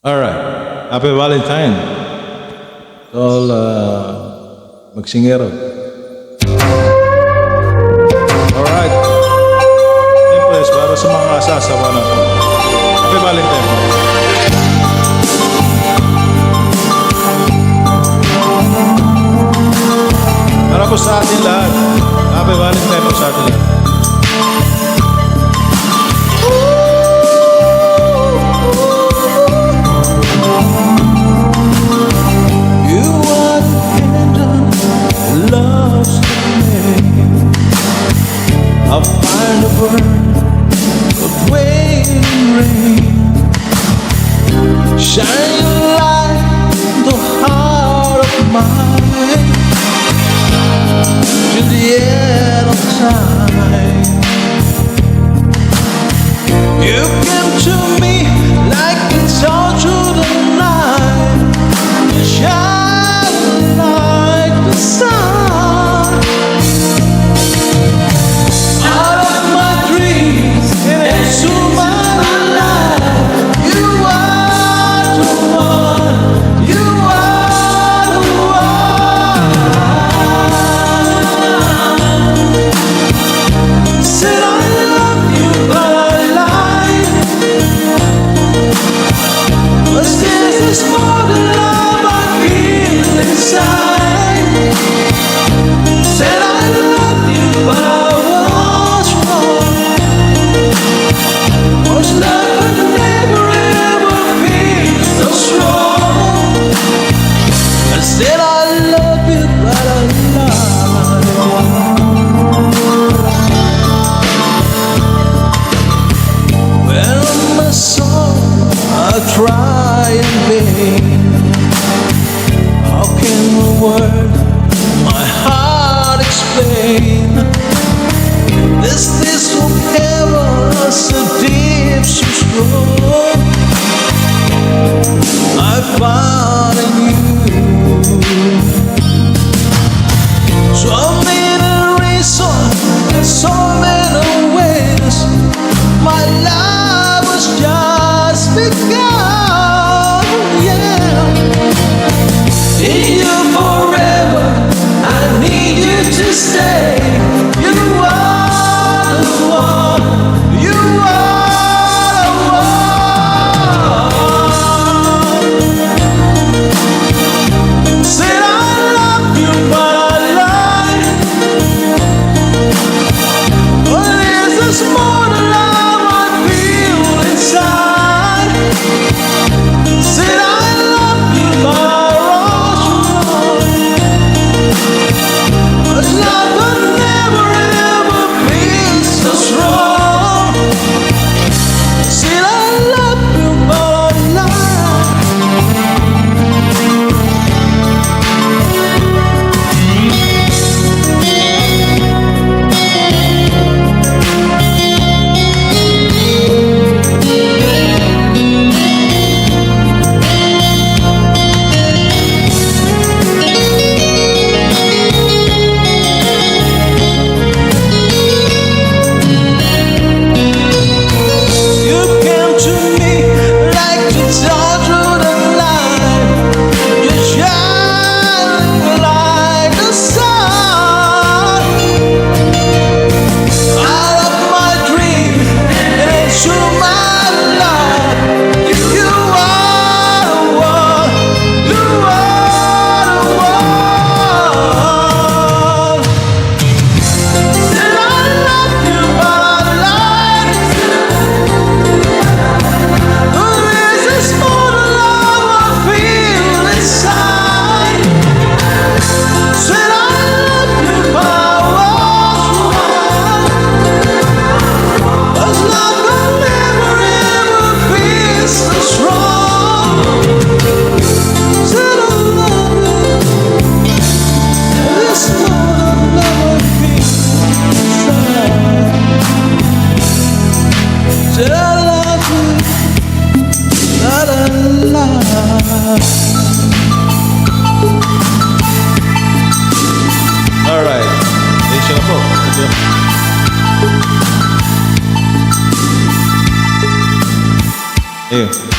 Alright. Happy Valentine. To all magsingero. Alright. Siyempre, para sa mga asasawa natin. Happy Valentine. Para po sa atin lahat. Happy Valentine po sa atin lahat. I'll find a bird of wailing rain, shining light the heart of mine to the end of time. You came to me like it's all through the night, shining like the sun. Try in vain. How can a word my heart explain? This forever so deep, so strong. I found in you so many reasons and so many ways. My life was just begun. Alright. Ayun na po. Ayun.